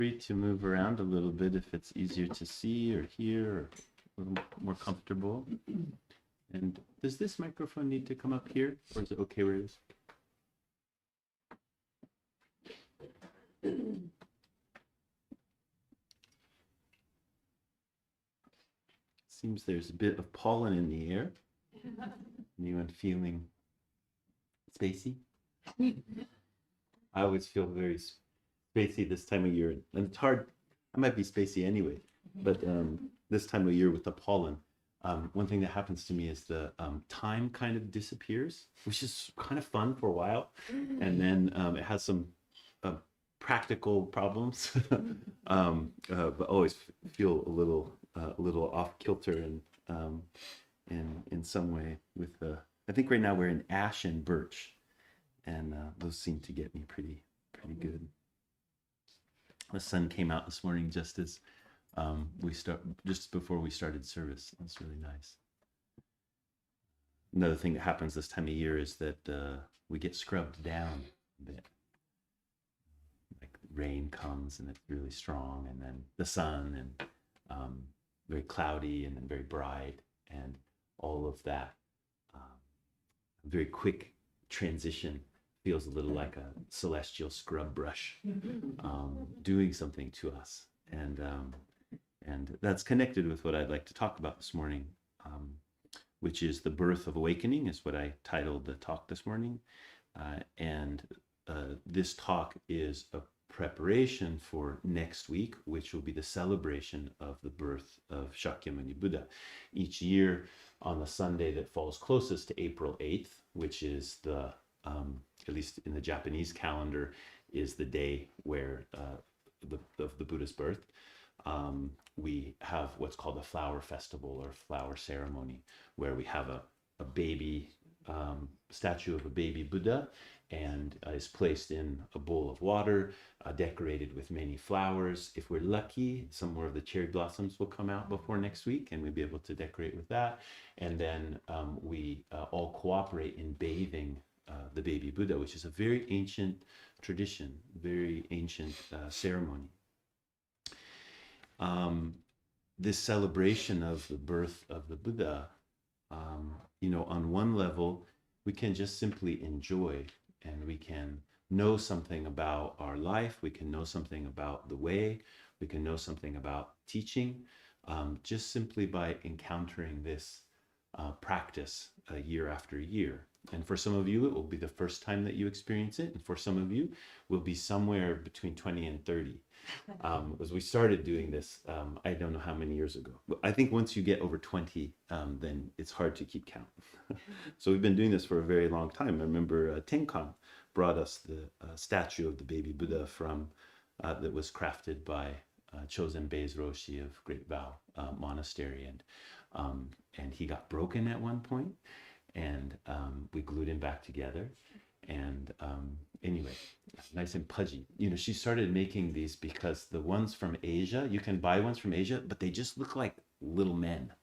Free to move around a little bit if it's easier to see or hear or a little more comfortable. And does this microphone need to come up here, or is it okay where it is? Seems there's a bit of pollen in the air. Anyone feeling spacey? I always feel very spacey this time of year, and it's hard. I might be spacey anyway, but this time of year with the pollen, one thing that happens to me is the time kind of disappears, which is kind of fun for a while, and then it has some practical problems, but always feel a little off kilter and in some way with the. I think right now we're in ash and birch, and those seem to get me pretty good. The sun came out this morning just as just before we started service. It was really nice. Another thing that happens this time of year is that we get scrubbed down a bit. Like rain comes and it's really strong, and then the sun and very cloudy and then very bright, and all of that very quick transition feels a little like a celestial scrub brush doing something to us, and that's connected with what I'd like to talk about this morning, which is the birth of awakening, is what I titled the talk this morning, and this talk is a preparation for next week, which will be the celebration of the birth of Shakyamuni Buddha. Each year on the Sunday that falls closest to April 8th, which is the at least in the Japanese calendar, is the day where the Buddha's birth. We have what's called a flower festival or flower ceremony, where we have a baby statue of a baby Buddha, and is placed in a bowl of water, decorated with many flowers. If we're lucky, some more of the cherry blossoms will come out before next week, and we'll be able to decorate with that. And then we all cooperate in bathing the baby Buddha, which is a very ancient tradition, very ancient ceremony. This celebration of the birth of the Buddha, on one level, we can just simply enjoy, and we can know something about our life, we can know something about the way, we can know something about teaching, just simply by encountering this practice year after year. And for some of you, it will be the first time that you experience it. And for some of you, will be somewhere between 20 and 30. As we started doing this, I don't know how many years ago. But I think once you get over 20, then it's hard to keep count. So we've been doing this for a very long time. I remember Tenkan brought us the statue of the baby Buddha from that was crafted by Chosen Beis Roshi of Great Vow Monastery. And he got broken at one point. And we glued him back together, and anyway, nice and pudgy. She started making these because the ones from Asia, you can buy ones from Asia, but they just look like little men.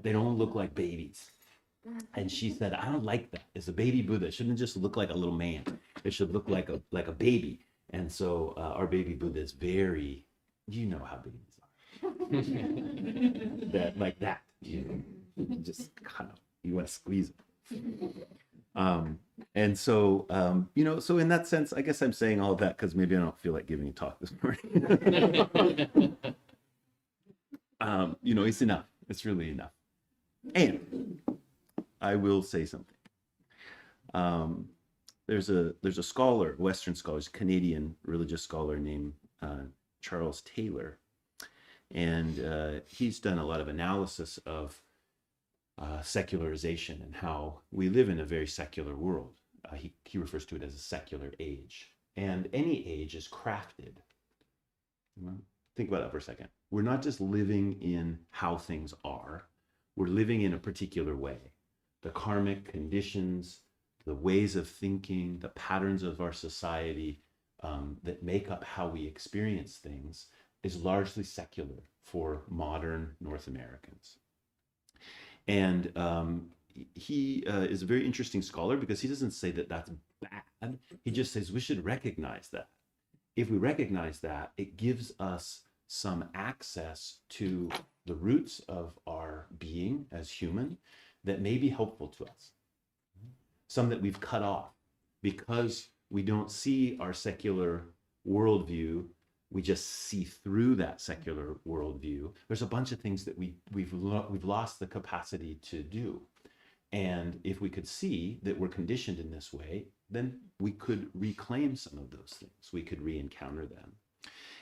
They don't look like babies. And she said, I don't like that. It's a baby Buddha. It shouldn't just look like a little man. It should look like a baby. And so our baby Buddha is very, how babies are. That like that, just kind of. You want to squeeze it. And so, so in that sense, I guess I'm saying all of that because maybe I don't feel like giving a talk this morning. It's enough. It's really enough. And I will say something. There's a scholar, Western scholar, a Canadian religious scholar named Charles Taylor. And he's done a lot of analysis of secularization and how we live in a very secular world. He refers to it as a secular age. And any age is crafted. Think about that for a second. We're not just living in how things are. We're living in a particular way. The karmic conditions, the ways of thinking, the patterns of our society that make up how we experience things is largely secular for modern North Americans. And he is a very interesting scholar because he doesn't say that that's bad. He just says we should recognize that. if we recognize that, it gives us some access to the roots of our being as human that may be helpful to us. Some that we've cut off because we don't see our secular worldview. We just see through that secular worldview. There's a bunch of things that we've lost the capacity to do. And if we could see that we're conditioned in this way, then we could reclaim some of those things. We could re-encounter them.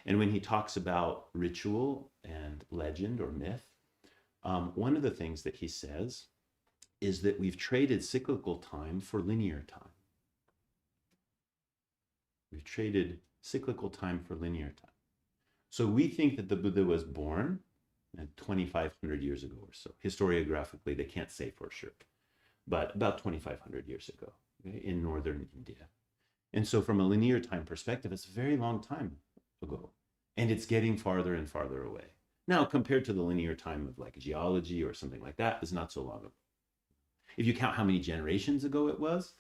And when he talks about ritual and legend or myth, one of the things that he says is that we've traded cyclical time for linear time. We've traded cyclical time for linear time. So we think that the Buddha was born 2,500 years ago or so. Historiographically, they can't say for sure, but about 2,500 years ago, okay, in northern India. And so from a linear time perspective, it's a very long time ago, and it's getting farther and farther away. Now, compared to the linear time of like geology or something like that, it's not so long ago. If you count how many generations ago it was,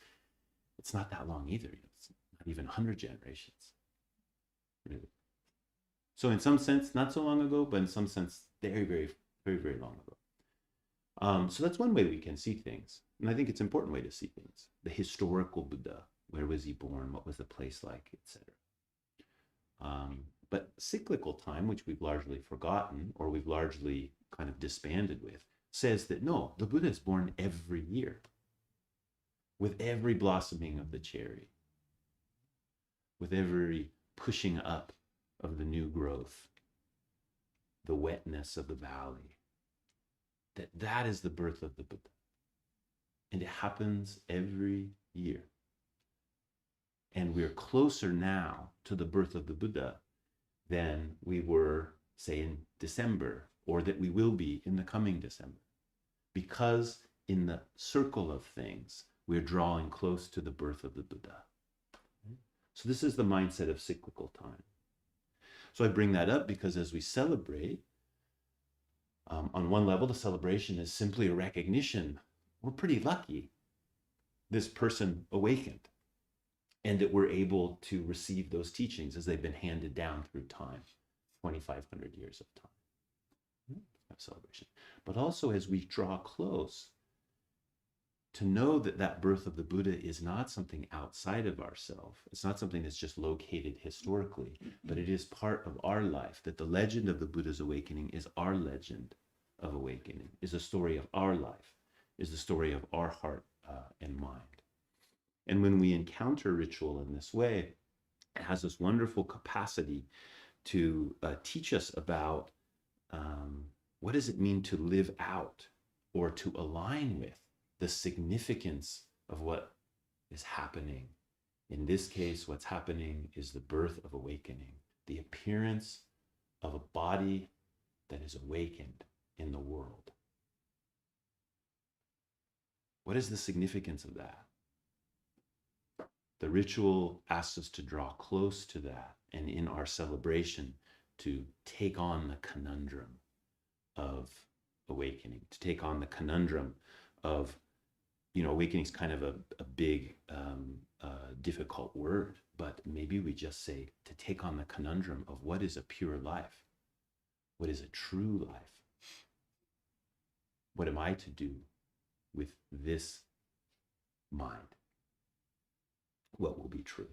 it's not that long either. It's not even 100 generations, really. So in some sense, not so long ago, but in some sense, very, very, very, very long ago. So that's one way we can see things. And I think it's an important way to see things. The historical Buddha, where was he born? What was the place like, etc. But cyclical time, which we've largely forgotten or we've largely kind of disbanded with, says that no, the Buddha is born every year with every blossoming of the cherry, with every pushing up of the new growth, the wetness of the valley, that is the birth of the Buddha. And it happens every year. And we're closer now to the birth of the Buddha than we were, say, in December, or that we will be in the coming December. Because in the circle of things, we're drawing close to the birth of the Buddha. So this is the mindset of cyclical time. So I bring that up because as we celebrate, on one level, the celebration is simply a recognition. We're pretty lucky this person awakened and that we're able to receive those teachings as they've been handed down through time, 2,500 years of time of celebration. But also as we draw close, to know that that birth of the Buddha is not something outside of ourselves. It's not something that's just located historically, but it is part of our life, that the legend of the Buddha's awakening is our legend of awakening, is a story of our life, is the story of our heart and mind. And when we encounter ritual in this way, it has this wonderful capacity to teach us about what does it mean to live out or to align with the significance of what is happening. In this case, what's happening is the birth of awakening, the appearance of a body that is awakened in the world. What is the significance of that? The ritual asks us to draw close to that, and in our celebration, to take on the conundrum of awakening, to take on the conundrum of, awakening is kind of a big, difficult word, but maybe we just say to take on the conundrum of what is a pure life? What is a true life? What am I to do with this mind? What will be true?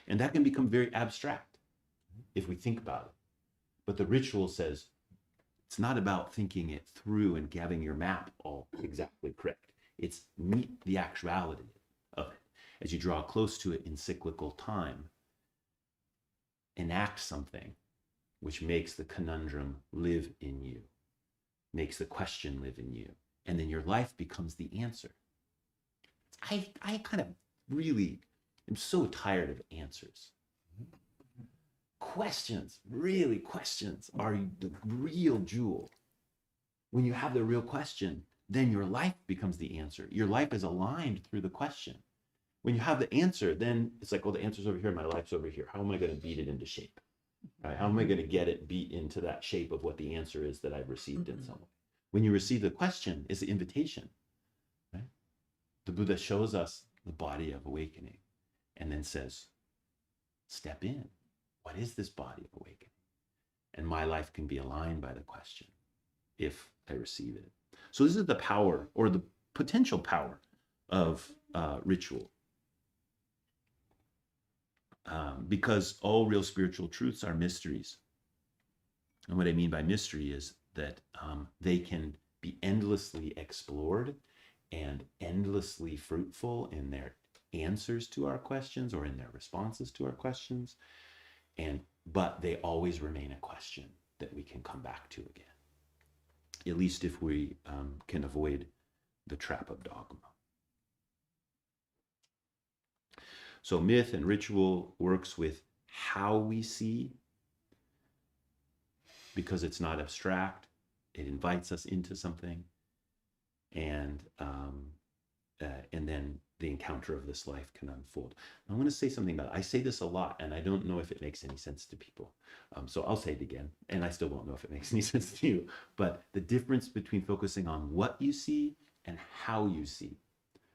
And that can become very abstract if we think about it. But the ritual says, it's not about thinking it through and having your map all exactly correct. It's meet the actuality of it. As you draw close to it in cyclical time, enact something which makes the conundrum live in you, makes the question live in you, and then your life becomes the answer. I kind of really am so tired of answers. Questions are the real jewel. When you have the real question, then your life becomes the answer. Your life is aligned through the question. When you have the answer, then it's like, well, the answer's over here, my life's over here. How am I going to beat it into shape? Right? How am I going to get it beat into that shape of what the answer is that I've received in some way? When you receive the question, it's the invitation. Right? The Buddha shows us the body of awakening and then says, step in. What is this body of awakening? And my life can be aligned by the question if I receive it. So this is the power, or the potential power, of ritual. Because all real spiritual truths are mysteries. And what I mean by mystery is that they can be endlessly explored and endlessly fruitful in their answers to our questions or in their responses to our questions. But they always remain a question that we can come back to again, at least if we can avoid the trap of dogma. So myth and ritual works with how we see, because it's not abstract. It invites us into something, and then the encounter of this life can unfold. I'm going to say something about it. I say this a lot, and I don't know if it makes any sense to people. So I'll say it again, and I still won't know if it makes any sense to you. But the difference between focusing on what you see and how you see.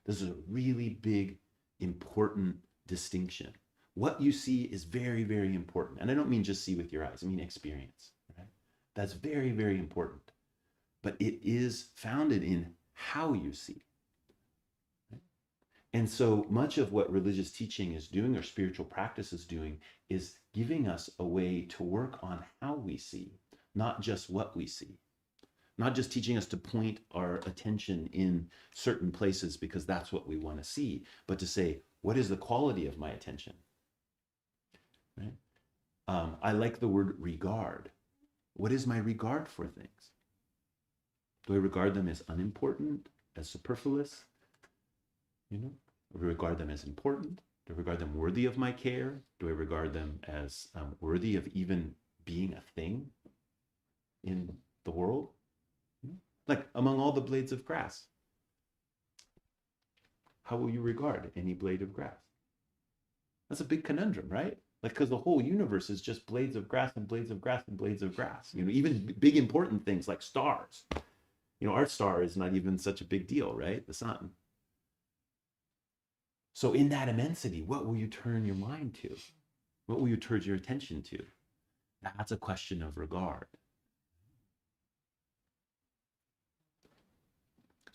This is a really big, important distinction. What you see is very, very important. And I don't mean just see with your eyes. I mean experience. Right? That's very, very important. But it is founded in how you see. Right? And so much of what religious teaching is doing, or spiritual practice is doing, is giving us a way to work on how we see, not just what we see. Not just teaching us to point our attention in certain places because that's what we want to see, but to say, what is the quality of my attention? Right? I like the word regard. What is my regard for things? Do I regard them as unimportant, as superfluous? Do I regard them as important? Do I regard them worthy of my care? Do I regard them as worthy of even being a thing in the world? Like among all the blades of grass, how will you regard any blade of grass? That's a big conundrum, right? Like, because the whole universe is just blades of grass and blades of grass and blades of grass. Even big important things like stars. Our star is not even such a big deal, right? The sun. So in that immensity, what will you turn your mind to? What will you turn your attention to? That's a question of regard.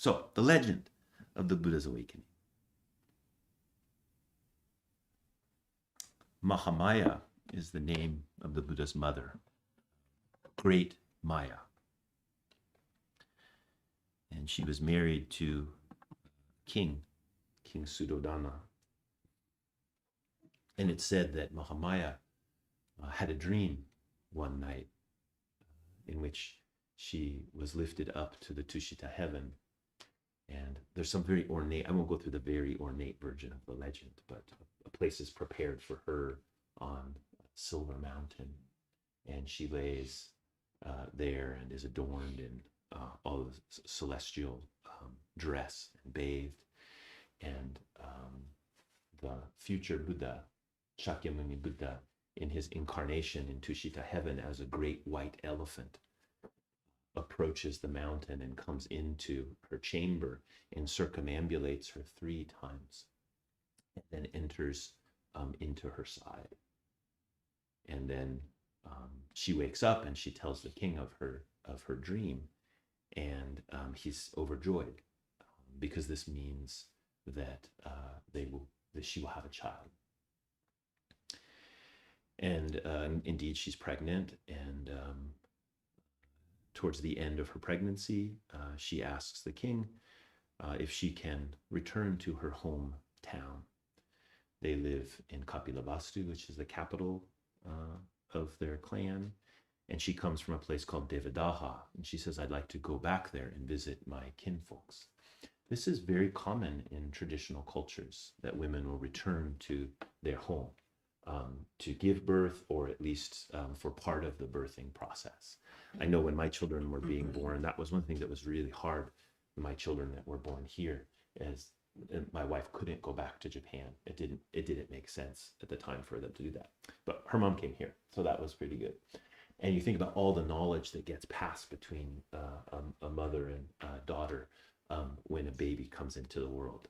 So, the legend of the Buddha's awakening. Mahamaya is the name of the Buddha's mother, Great Maya. And she was married to King Suddhodana. And it's said that Mahamaya had a dream one night in which she was lifted up to the Tushita heaven. And there's some very ornate, I won't go through the very ornate version of the legend, but a place is prepared for her on Silver Mountain. And she lays there and is adorned in all of celestial dress and bathed. And the future Buddha, Shakyamuni Buddha, in his incarnation in Tushita heaven as a great white elephant, approaches the mountain and comes into her chamber and circumambulates her 3 times, and then enters into her side. And then she wakes up and she tells the king of her dream, and he's overjoyed because this means that she will have a child. And indeed, she's pregnant, and towards the end of her pregnancy, she asks the king if she can return to her hometown. They live in Kapilavastu, which is the capital of their clan, and she comes from a place called Devadaha, and she says, I'd like to go back there and visit my kinfolks. This is very common in traditional cultures, that women will return to their home to give birth, or at least for part of the birthing process. I know when my children were being born, that was one thing that was really hard. My children that were born here, as my wife couldn't go back to Japan. It didn't make sense at the time for them to do that. But her mom came here, so that was pretty good. And you think about all the knowledge that gets passed between a mother and daughter when a baby comes into the world.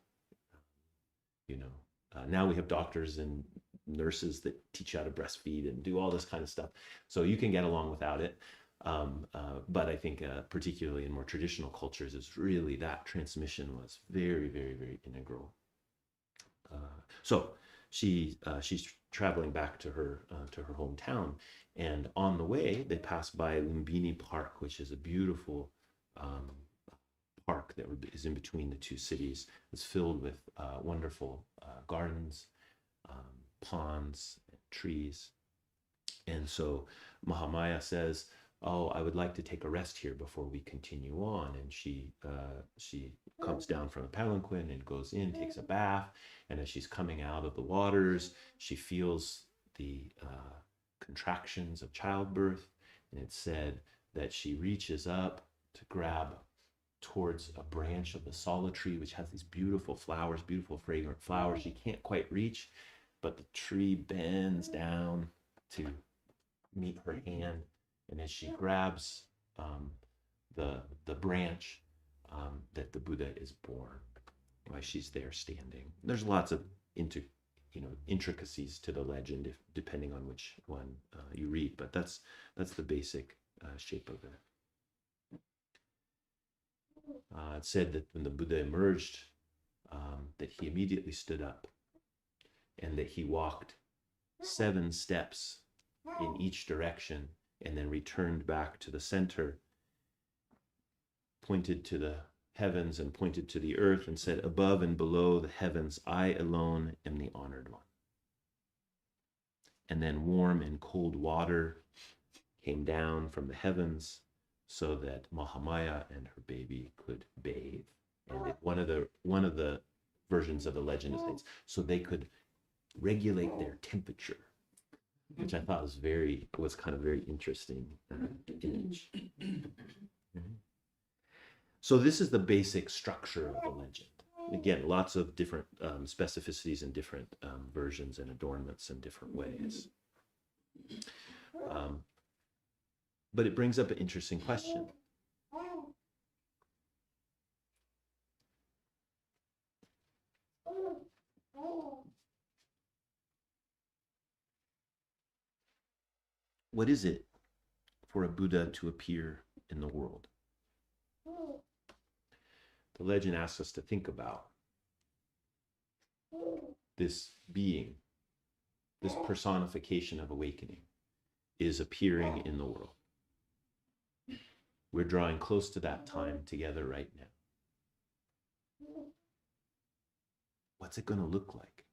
Now we have doctors in nurses that teach you how to breastfeed and do all this kind of stuff. So you can get along without it. But I think particularly in more traditional cultures, is really that transmission was very, very, very integral. So she's traveling back to her hometown, and on the way they pass by Lumbini Park, which is a beautiful park that is in between the two cities. It's filled with wonderful gardens, ponds, trees. And so Mahamaya says, "Oh, I would like to take a rest here before we continue on." And she comes down from a palanquin and goes in, takes a bath. And as she's coming out of the waters, she feels the contractions of childbirth. And it's said that she reaches up to grab towards a branch of the sala tree, which has these beautiful flowers, beautiful fragrant flowers. She can't quite reach, but the tree bends down to meet her hand. And as she grabs the branch, that the Buddha is born while she's there standing. There's lots of intricacies to the legend, depending on which one you read, but that's the basic shape of it. It's said that when the Buddha emerged, that he immediately stood up, and that he walked 7 steps in each direction, and then returned back to the center, pointed to the heavens and pointed to the earth and said, "Above and below the heavens, I alone am the honored one." And then warm and cold water came down from the heavens so that Mahamaya and her baby could bathe. And one of the versions of the legend is so they could regulate their temperature, which I thought was kind of very interesting image. So this is the basic structure of the legend. Again, lots of different specificities and different versions and adornments in different ways. But it brings up an interesting question. What is it for a Buddha to appear in the world? The legend asks us to think about this being, this personification of awakening is appearing in the world. We're drawing close to that time together right now. What's it going to look like?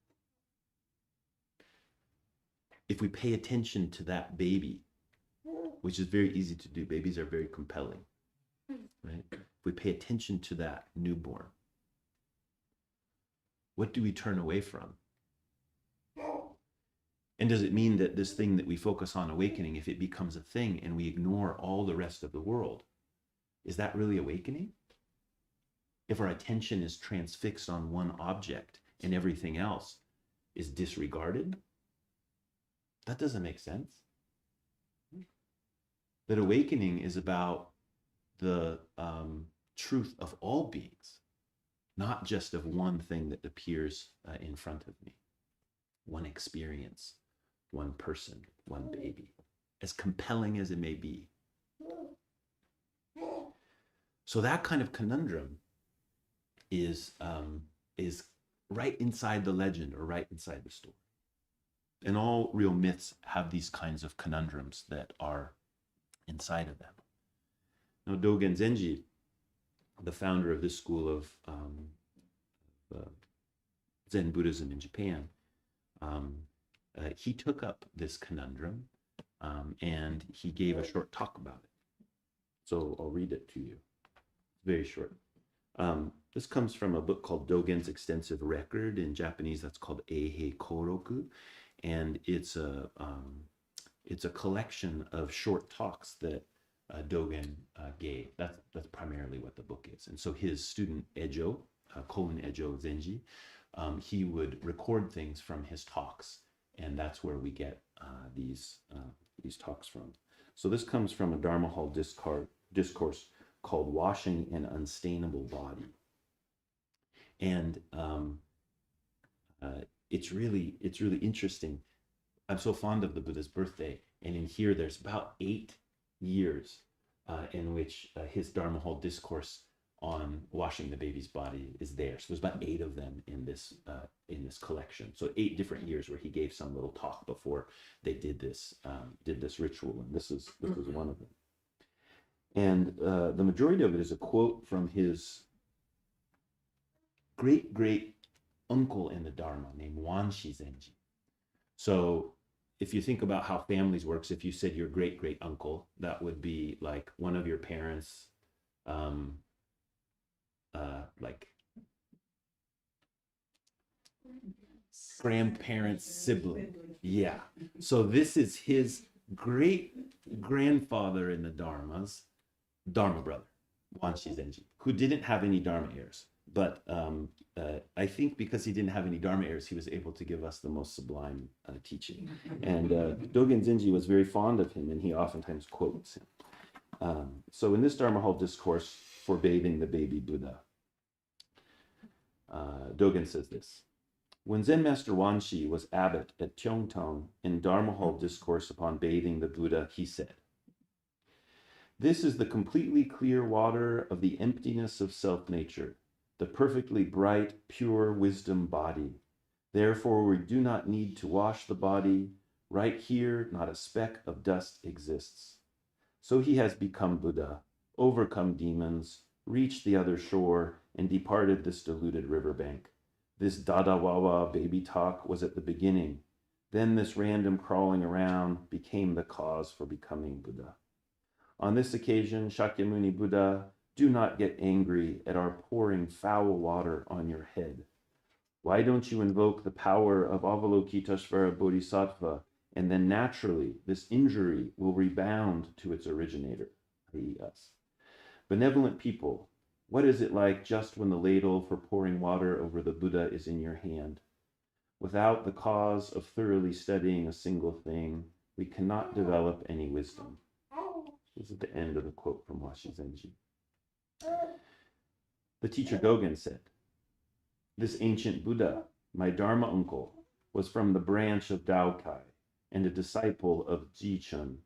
If we pay attention to that baby, which is very easy to do, babies are very compelling, right? If we pay attention to that newborn, what do we turn away from? And does it mean that this thing that we focus on, awakening, if it becomes a thing and we ignore all the rest of the world, is that really awakening? If our attention is transfixed on one object and everything else is disregarded, that doesn't make sense. That awakening is about the truth of all beings, not just of one thing that appears in front of me, one experience, one person, one baby, as compelling as it may be. So that kind of conundrum is right inside the legend or right inside the story. And all real myths have these kinds of conundrums that are inside of them. Now, Dogen Zenji, the founder of this school of Zen Buddhism in Japan, he took up this conundrum and he gave a short talk about it. So I'll read it to you. It's very short. This comes from a book called Dogen's Extensive Record. In Japanese, that's called Eihei Koroku. And it's a collection of short talks that Dogen gave. That's primarily what the book is. And so his student Ejo, Ejo Zenji, he would record things from his talks, and that's where we get these talks from. So this comes from a Dharma Hall discourse called "Washing an Unstainable Body," and it's really interesting. I'm so fond of the Buddha's birthday, and in here there's about 8 years in which his Dharma Hall discourse on washing the baby's body is there. So there's about 8 of them in this collection. So 8 different years where he gave some little talk before they did this ritual, and this is one of them. And the majority of it is a quote from his great uncle in the Dharma named Wanshi Zenji. So if you think about how families works, if you said your great uncle, that would be like one of your parents, like grandparents' sibling. Yeah. So this is his great grandfather in the Dharma's Dharma brother, Wanshi Zenji, who didn't have any Dharma heirs. But I think because he didn't have any Dharma heirs, he was able to give us the most sublime teaching. And Dogen Zenji was very fond of him, and he oftentimes quotes him. So in this Dharma Hall discourse for bathing the baby Buddha, Dogen says this: when Zen Master Wanshi was abbot at Cheongtong in Dharma Hall discourse upon bathing the Buddha, he said, "This is the completely clear water of the emptiness of self-nature, the perfectly bright, pure wisdom body. Therefore, we do not need to wash the body. Right here, not a speck of dust exists. So he has become Buddha, overcome demons, reached the other shore, and departed this deluded riverbank. This dada-wawa baby talk was at the beginning. Then this random crawling around became the cause for becoming Buddha. On this occasion, Shakyamuni Buddha, do not get angry at our pouring foul water on your head. Why don't you invoke the power of Avalokiteshvara Bodhisattva, and then naturally this injury will rebound to its originator, i.e. us. Benevolent people, what is it like just when the ladle for pouring water over the Buddha is in your hand? Without the cause of thoroughly studying a single thing, we cannot develop any wisdom." This is the end of the quote from Wanshi Zenji. The teacher Dogen said, "This ancient Buddha, my Dharma uncle, was from the branch of Daokai and a disciple of Jichun.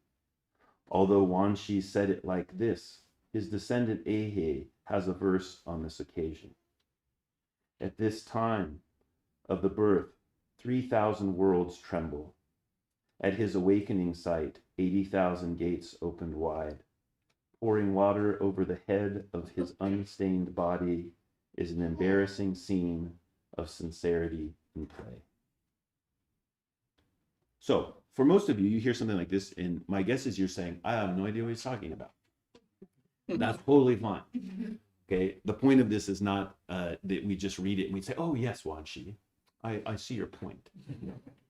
Although Wanshi said it like this, his descendant Eihei has a verse on this occasion. At this time of the birth, 3,000 worlds tremble. At his awakening sight, 80,000 gates opened wide. Pouring water over the head of his unstained body is an embarrassing scene of sincerity and play." So, for most of you, you hear something like this, and my guess is you're saying, I have no idea what he's talking about. That's totally fine. Okay, the point of this is not that we just read it and we say, oh yes, Wanshi, I see your point.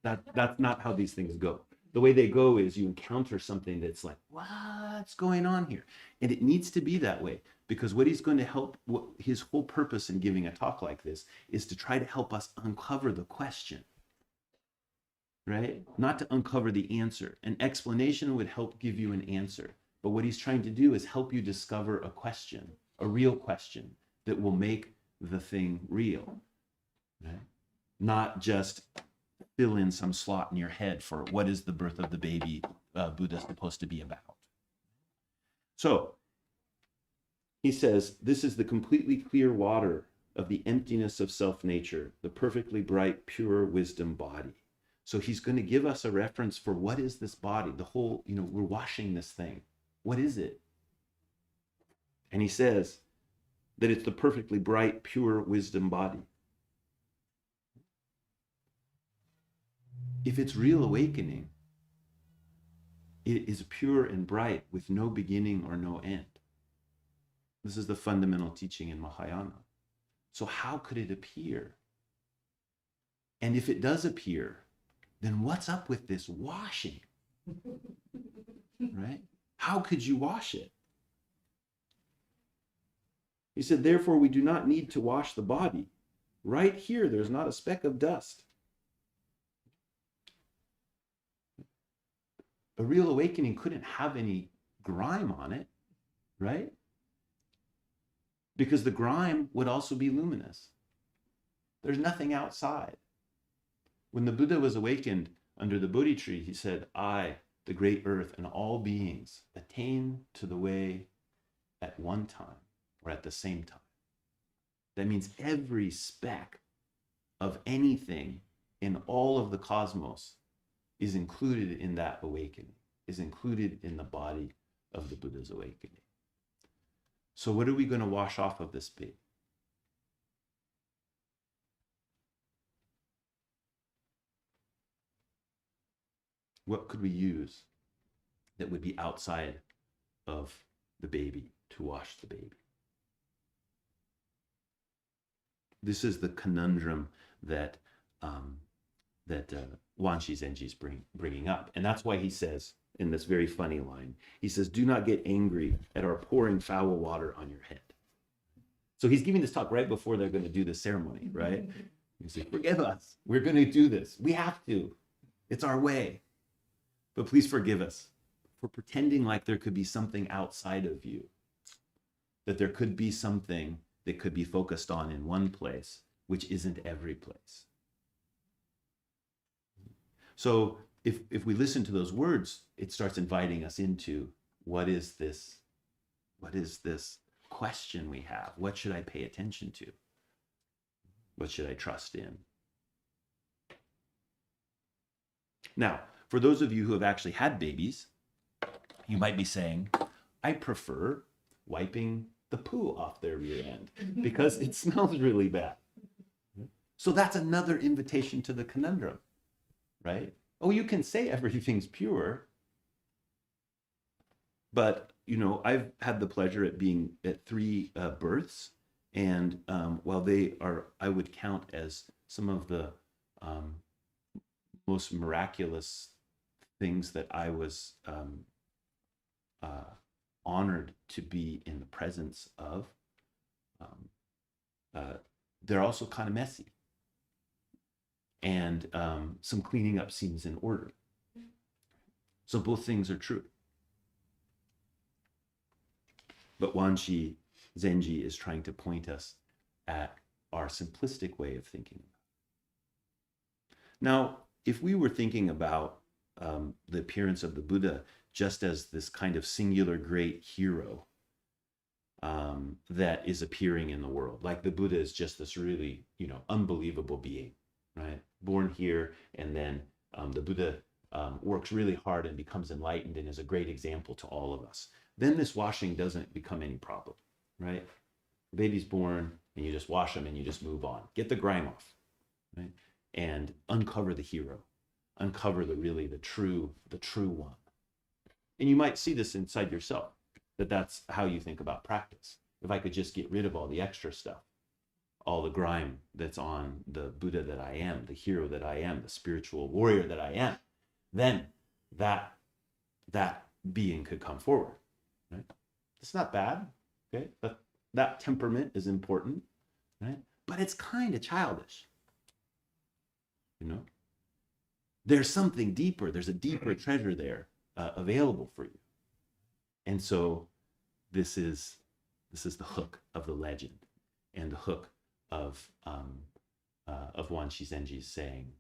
That's not how these things go. The way they go is you encounter something that's like, what's going on here? And it needs to be that way, because what he's going to help, his whole purpose in giving a talk like this is to try to help us uncover the question, right? Not to uncover the answer. An explanation would help give you an answer. But what he's trying to do is help you discover a question, a real question that will make the thing real, right? Not just fill in some slot in your head for what is the birth of the baby Buddha supposed to be about. So he says, this is the completely clear water of the emptiness of self-nature, the perfectly bright, pure wisdom body. So he's going to give us a reference for what is this body, the whole, we're washing this thing. What is it? And he says that it's the perfectly bright, pure wisdom body. If it's real awakening, it is pure and bright with no beginning or no end. This is the fundamental teaching in Mahayana. So how could it appear? And if it does appear, then what's up with this washing? Right? How could you wash it? He said, therefore, we do not need to wash the body. Right here, there's not a speck of dust. A real awakening couldn't have any grime on it, right? Because the grime would also be luminous. There's nothing outside. When the Buddha was awakened under the Bodhi tree, he said, I, the great earth, and all beings attain to the way at one time or at the same time. That means every speck of anything in all of the cosmos is included in that awakening, is included in the body of the Buddha's awakening. So what are we going to wash off of this baby? What could we use that would be outside of the baby to wash the baby? This is the conundrum that Wanshi Zenji is bringing up. And that's why he says, in this very funny line, he says, do not get angry at our pouring foul water on your head. So he's giving this talk right before they're going to do the ceremony, right? He's like, forgive us. We're going to do this. We have to. It's our way. But please forgive us for pretending like there could be something outside of you, that there could be something that could be focused on in one place, which isn't every place. So if we listen to those words, it starts inviting us into what is this question we have? What should I pay attention to? What should I trust in? Now, for those of you who have actually had babies, you might be saying, I prefer wiping the poo off their rear end because it smells really bad. So that's another invitation to the conundrum, right? Oh, you can say everything's pure, but I've had the pleasure at being at 3 births, and while they are, I would count as some of the most miraculous things that I was honored to be in the presence of, they're also kind of messy. And some cleaning up seems in order. So both things are true. But Wanshi Zenji is trying to point us at our simplistic way of thinking. Now, if we were thinking about the appearance of the Buddha just as this kind of singular great hero that is appearing in the world, like the Buddha is just this really, unbelievable being, right? Born here, and then the Buddha works really hard and becomes enlightened and is a great example to all of us. Then this washing doesn't become any problem, right? The baby's born, and you just wash them and you just move on. Get the grime off, right? And uncover the hero, uncover the true one. And you might see this inside yourself, that's how you think about practice. If I could just get rid of all the extra stuff, all the grime that's on the Buddha that I am, the hero that I am, the spiritual warrior that I am, then that being could come forward, right? It's not bad, okay? That temperament is important, right? But it's kind of childish, There's something deeper. There's a deeper treasure there available for you. And so this is the hook of the legend, and the hook of Wanshi Zenji's saying,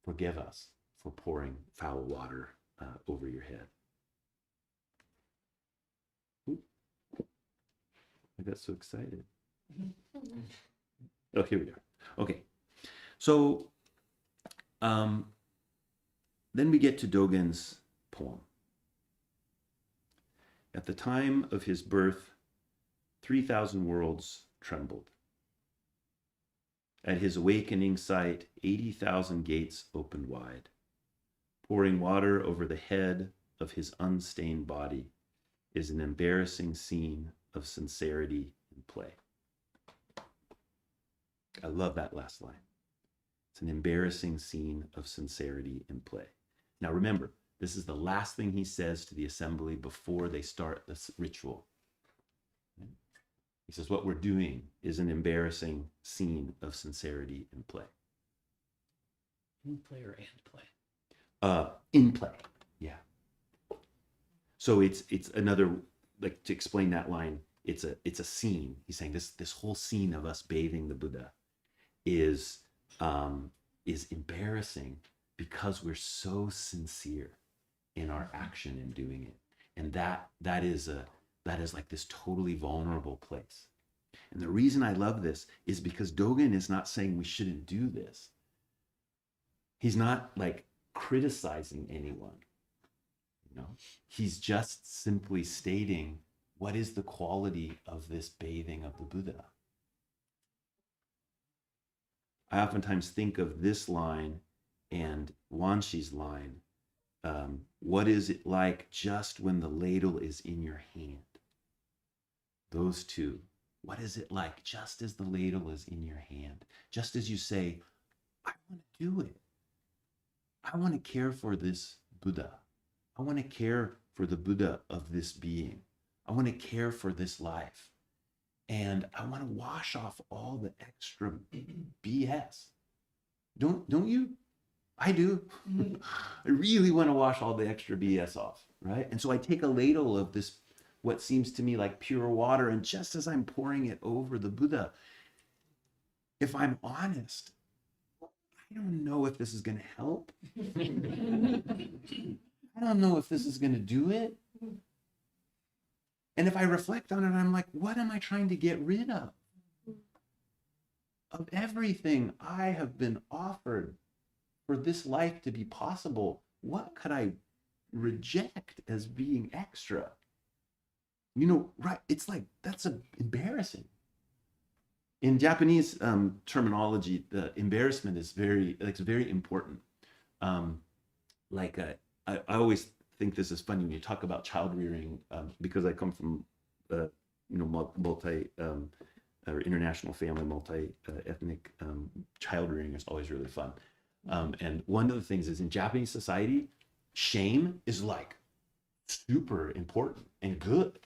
forgive us for pouring foul water over your head. Ooh. I got so excited. Oh, here we are. Okay. So then we get to Dogen's poem. At the time of his birth, 3,000 worlds trembled. At his awakening sight, 80,000 gates opened wide. Pouring water over the head of his unstained body is an embarrassing scene of sincerity and play. I love that last line. It's an embarrassing scene of sincerity and play. Now remember, this is the last thing he says to the assembly before they start this ritual. He says, what we're doing is an embarrassing scene of sincerity and play. In play or and play? In play, yeah. So it's another, like, to explain that line, it's a scene. He's saying this whole scene of us bathing the Buddha is is embarrassing because we're so sincere in our action in doing it. And that is like this totally vulnerable place. And the reason I love this is because Dogen is not saying we shouldn't do this. He's not like criticizing anyone. He's just simply stating what is the quality of this bathing of the Buddha. I oftentimes think of this line and Wanshi's line. What is it like just when the ladle is in your hand? Those two. What is it like just as the ladle is in your hand? Just as you say, I want to do it. I want to care for this Buddha. I want to care for the Buddha of this being. I want to care for this life. And I want to wash off all the extra BS. Don't you? I do. I really want to wash all the extra BS off, right? And so I take a ladle of this, what seems to me like pure water, and just as I'm pouring it over the Buddha, if I'm honest, I don't know if this is going to help. I don't know if this is going to do it. And if I reflect on it, I'm like, what am I trying to get rid of? Of everything I have been offered for this life to be possible, what could I reject as being extra? Right? It's like, that's embarrassing. In Japanese terminology, the embarrassment is very important. I always think this is funny when you talk about child rearing, because I come from multi or international family, multi-ethnic. Child rearing is always really fun. And one of the things is in Japanese society, shame is like super important and good.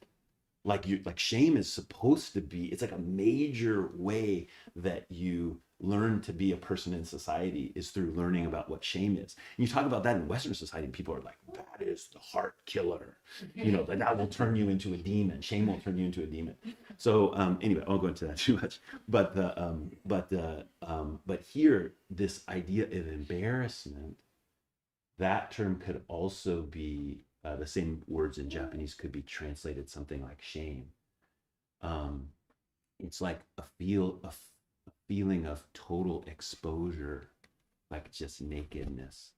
Like shame is supposed to be, it's like a major way that you learn to be a person in society is through learning about what shame is. And you talk about that in Western society, and people are like, that is the heart killer. That will turn you into a demon. Shame will turn you into a demon. So anyway, I won't go into that too much. But here, this idea of embarrassment, that term could also be the same words in Japanese could be translated something like shame. It's like a feeling of total exposure, like just nakedness.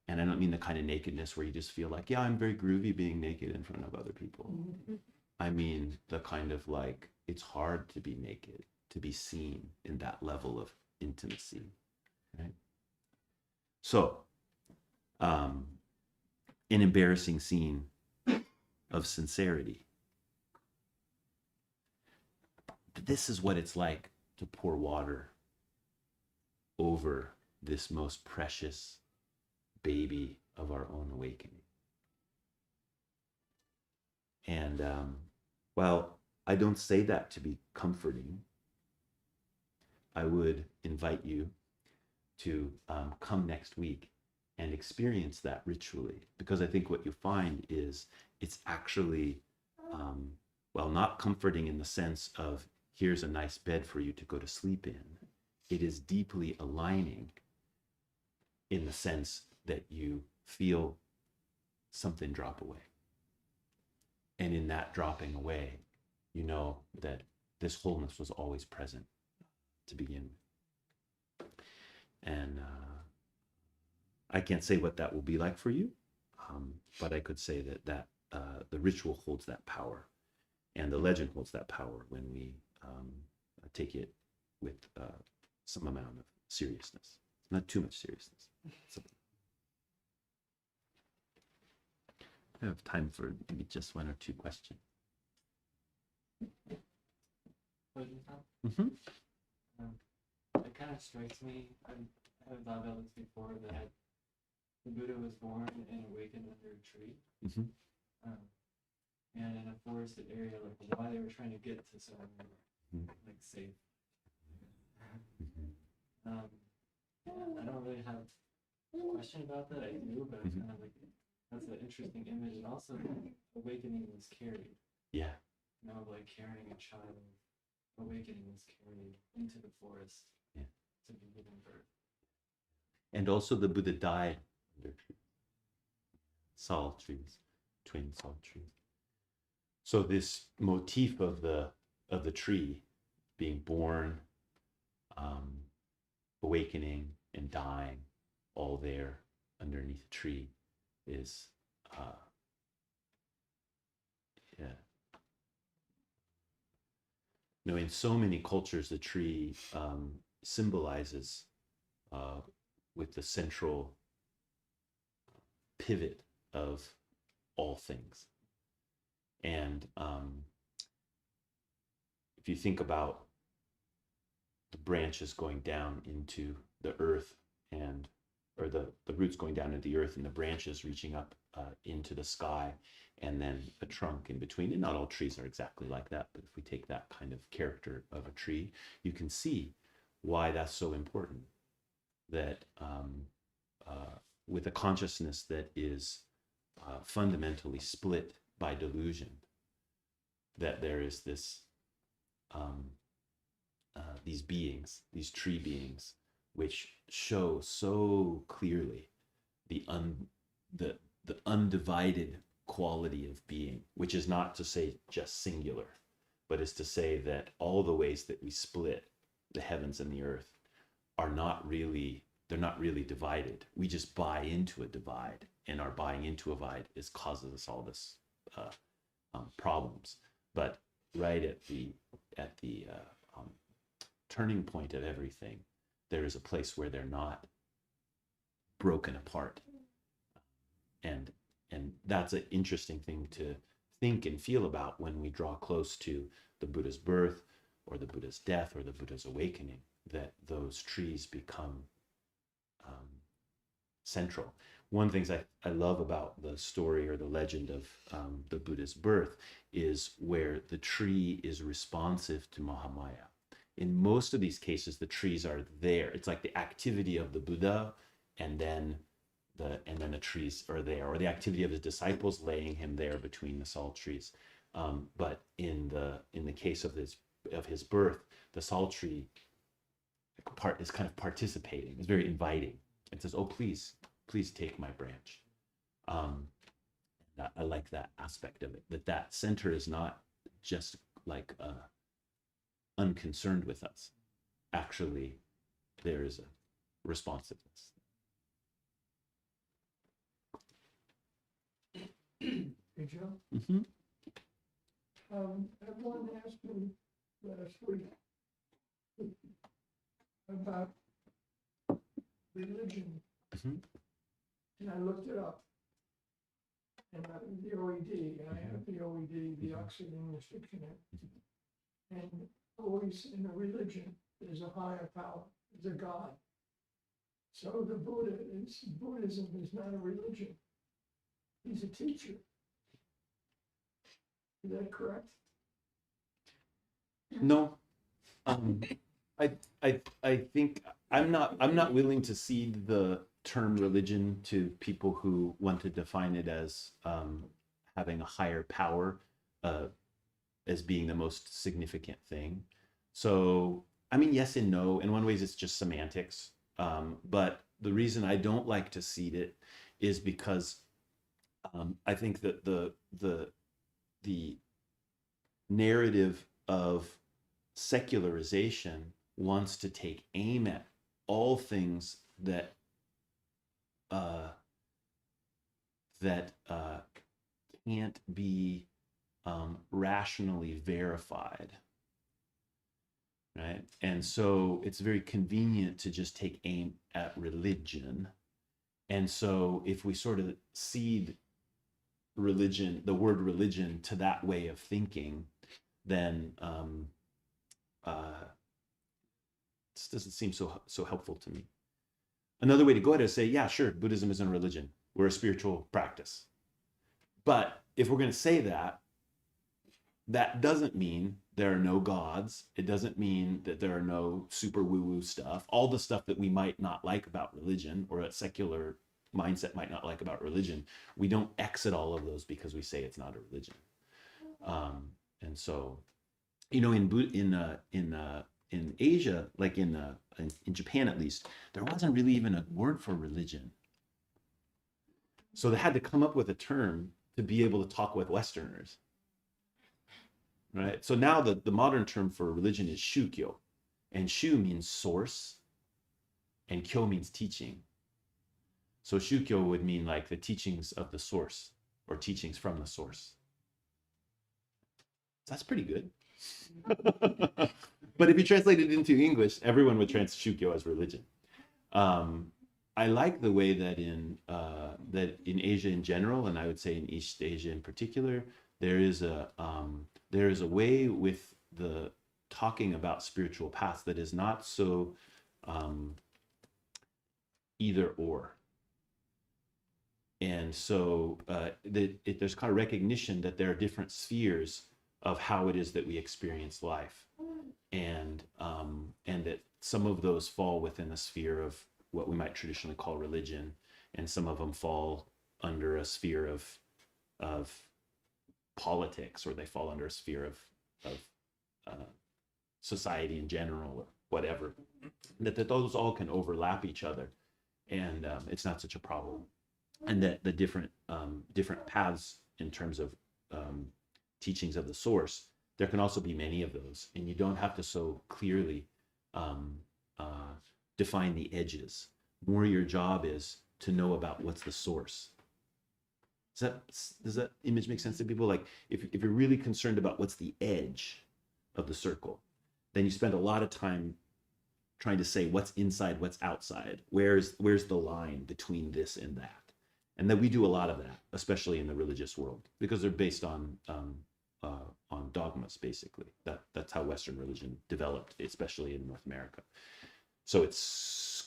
And I don't mean the kind of nakedness where you just feel like, yeah, I'm very groovy being naked in front of other people. I mean the kind of like, it's hard to be naked, to be seen in that level of intimacy, right? So, an embarrassing scene of sincerity. This is what it's like to pour water over this most precious baby of our own awakening. And while I don't say that to be comforting, I would invite you to come next week and experience that ritually, because I think what you find is it's actually, not comforting in the sense of here's a nice bed for you to go to sleep in. It is deeply aligning in the sense that you feel something drop away. And in that dropping away, you know that this wholeness was always present to begin with. And I can't say what that will be like for you, but I could say that the ritual holds that power, and the legend holds that power when we take it with some amount of seriousness, not too much seriousness. So, I have time for maybe just one or two questions. Mm-hmm. It kind of strikes me, I haven't thought about this before, that the Buddha was born and awakened under a tree. Mm-hmm. And in a forested area, like why they were trying to get to somewhere like safe. I don't really have a question about that. I do, but kind of like that's an interesting image, and also awakening was carried. Yeah. Like carrying a child, awakening was carried into the forest. Yeah. to be given birth. And also the Buddha died under sal trees, twin sal trees. So this motif of the tree being born, awakening, and dying, all there underneath a tree, is yeah. You know, in so many cultures, the tree symbolizes with the central pivot of all things. And if you think about the branches going down into the earth or the roots going down into the earth and the branches reaching up into the sky, and then a trunk in between. And not all trees are exactly like that, but if we take that kind of character of a tree, you can see why that's so important. That with a consciousness that is fundamentally split by delusion, that there is this these beings, these tree beings, which show so clearly the undivided quality of being, which is not to say just singular, but is to say that all the ways that we split the heavens and the earth are not really, they're not really divided. We just buy into a divide, and our buying into a divide causes us all this problems. But right at the turning point of everything, there is a place where they're not broken apart, and that's an interesting thing to think and feel about when we draw close to the Buddha's birth or the Buddha's death or the Buddha's awakening, that those trees become central. One of the things I love about the story or the legend of the Buddha's birth is where the tree is responsive to Mahamaya. In most of these cases, the trees are there. It's like the activity of the Buddha, and then the trees are there, or the activity of his disciples laying him there between the sal trees. But in the case of his birth, the sal tree is kind of participating. It's very inviting. It says, "Oh, please take my branch." I like that aspect of it. That center is not just like unconcerned with us. Actually, there is a responsiveness. Hey, Joe, Mm-hmm. everyone asked me last week about religion, Mhm. and I looked it up. And the OED, and I have the OED, the Oxford English Dictionary. And always in a religion, there's a higher power, there's a God. So Buddhism is not a religion. He's a teacher. Is that correct? No, I think I'm not willing to cede the term religion to people who want to define it as having a higher power as being the most significant thing. So I mean, yes and no. In one ways, it's just semantics. But the reason I don't like to cede it is because I think that the narrative of secularization wants to take aim at all things that can't be rationally verified, right? And so it's very convenient to just take aim at religion. And so if we sort of cede religion, the word religion, to that way of thinking, then this doesn't seem so helpful to me. Another way to go at it is say, yeah, sure, Buddhism isn't a religion. We're a spiritual practice. But if we're going to say that, that doesn't mean there are no gods. It doesn't mean that there are no super woo-woo stuff. All the stuff that we might not like about religion, or a secular mindset might not like about religion, we don't exit all of those because we say it's not a religion. And so, you know, in in Asia, like in Japan at least, there wasn't really even a word for religion. So they had to come up with a term to be able to talk with Westerners, right? So now the modern term for religion is shukyo, and shu means source, and kyo means teaching. So shukyo would mean like the teachings of the source, or teachings from the source. So that's pretty good. But if you translate it into English, everyone would translate shukyo as religion. I like the way that in Asia in general, and I would say in East Asia in particular, there is a way with the talking about spiritual paths that is not so either or. And so there's kind of recognition that there are different spheres of how it is that we experience life, and that some of those fall within a sphere of what we might traditionally call religion, and some of them fall under a sphere of politics, or they fall under a sphere of society in general, or whatever. That those all can overlap each other, and it's not such a problem. And that the different paths in terms of teachings of the source, there can also be many of those, and you don't have to so clearly define the edges. More your job is to know about what's the source. Does that image make sense to people? Like if you're really concerned about what's the edge of the circle, then you spend a lot of time trying to say what's inside, what's outside, where's the line between this and that. And that we do a lot of that, especially in the religious world, because they're based on dogmas, basically. That's how Western religion developed, especially in North America. So it's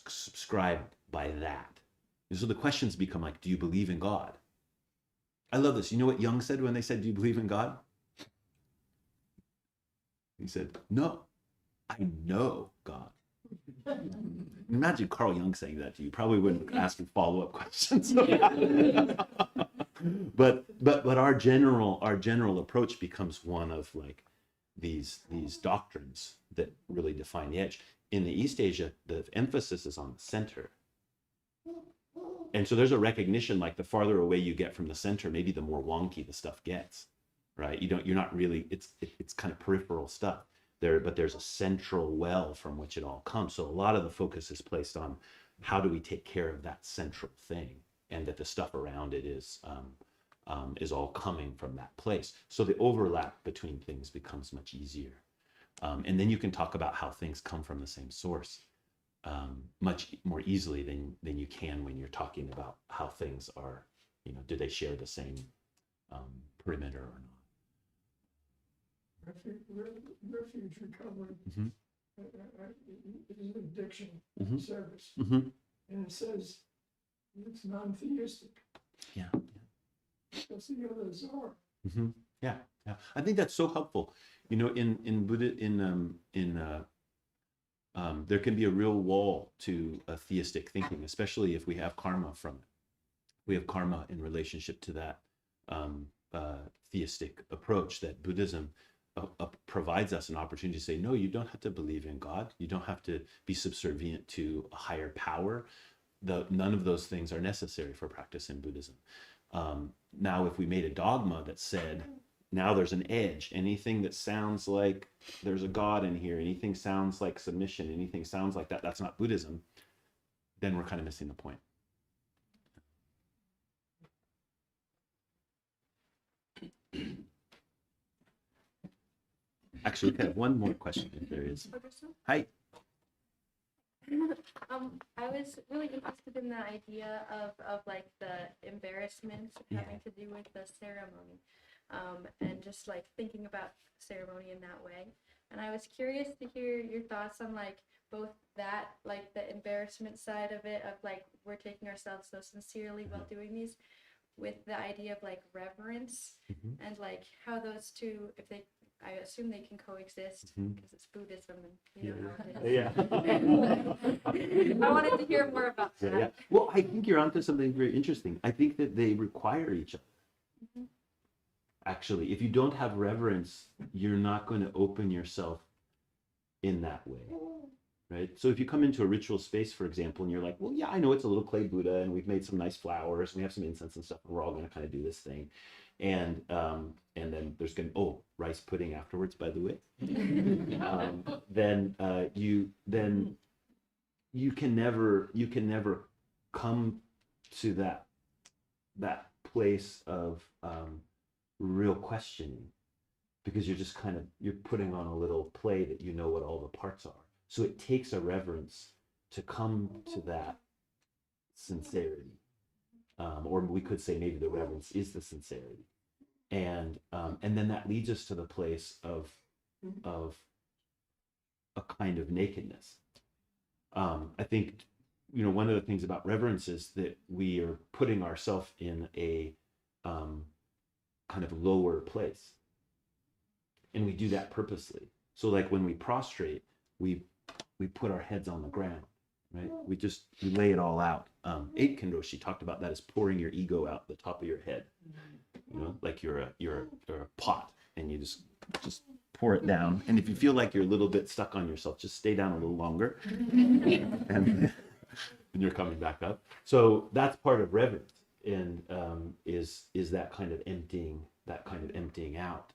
subscribed by that. And so the questions become like, do you believe in God? I love this. You know what Jung said when they said, do you believe in God? He said, no, I know God. Imagine Carl Jung saying that to you. Probably wouldn't ask him follow-up questions. but our general approach becomes one of like these doctrines that really define the edge. In the East Asia, the emphasis is on the center. And so there's a recognition, like the farther away you get from the center, maybe the more wonky the stuff gets, right? You're not really, it's kind of peripheral stuff there, but there's a central well from which it all comes. So a lot of the focus is placed on how do we take care of that central thing, and that the stuff around it is all coming from that place. So the overlap between things becomes much easier. And then you can talk about how things come from the same source much more easily than you can when you're talking about how things are, do they share the same perimeter or not? Refuge recovery Mm-hmm. is an addiction Mm-hmm. service, Mm-hmm. and it says it's non-theistic. Yeah. That's the others are. Mm-hmm. Yeah. I think that's so helpful. In Buddha, there can be a real wall to a theistic thinking, especially if we have karma from it. We have karma in relationship to that theistic approach that Buddhism provides us an opportunity to say, no, you don't have to believe in God. You don't have to be subservient to a higher power. None of those things are necessary for practice in Buddhism. Now, if we made a dogma that said, now there's an edge, anything that sounds like there's a God in here, anything sounds like submission, anything sounds like that, that's not Buddhism, then we're kind of missing the point. Actually, we can have one more question if there is. Hi. I was really interested in the idea of like the embarrassment having to do with the ceremony, and just like thinking about ceremony in that way. And I was curious to hear your thoughts on like both that, like the embarrassment side of it, of like we're taking ourselves so sincerely while doing these, with the idea of like reverence, and like how those two, if they, I assume they can coexist because it's Buddhism and you know how it is. I wanted to hear more about that. Yeah. Well, I think you're onto something very interesting. I think that they require each other. Actually, if you don't have reverence, you're not going to open yourself in that way, right? So if you come into a ritual space, for example, and you're like, well, yeah, I know it's a little clay Buddha, and we've made some nice flowers, and we have some incense and stuff, and we're all going to kind of do this thing, and then there's going to rice pudding afterwards, by the way. Then you can never come to that place of real questioning, because you're putting on a little play that you know what all the parts are. So it takes a reverence to come to that sincerity, or we could say maybe the reverence is the sincerity, and then that leads us to the place of a kind of nakedness. I think, one of the things about reverence is that we are putting ourselves in a kind of lower place, and we do that purposely. So like when we prostrate, we put our heads on the ground, right? We lay it all out. Aitken Roshi talked about that as pouring your ego out the top of your head, like you're a pot, and you just pour it down. And if you feel like you're a little bit stuck on yourself, just stay down a little longer, and you're coming back up. So that's part of reverence, and is that kind of emptying out.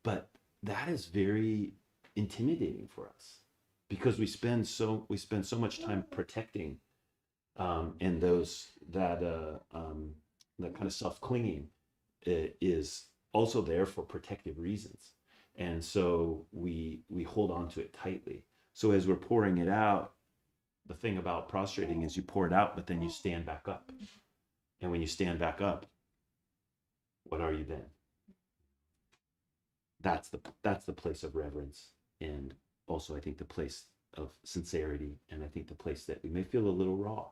But that is very intimidating for us, because we spend so much time protecting, and that kind of self-clinging is also there for protective reasons, and so we hold on to it tightly. So as we're pouring it out, the thing about prostrating is you pour it out, but then you stand back up, and when you stand back up, what are you then? That's the place of reverence, and also I think the place of sincerity, and I think the place that we may feel a little raw,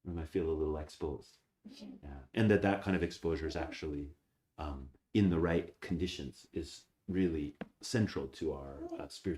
we might feel a little exposed, and that kind of exposure is actually, in the right conditions, is really central to our spiritual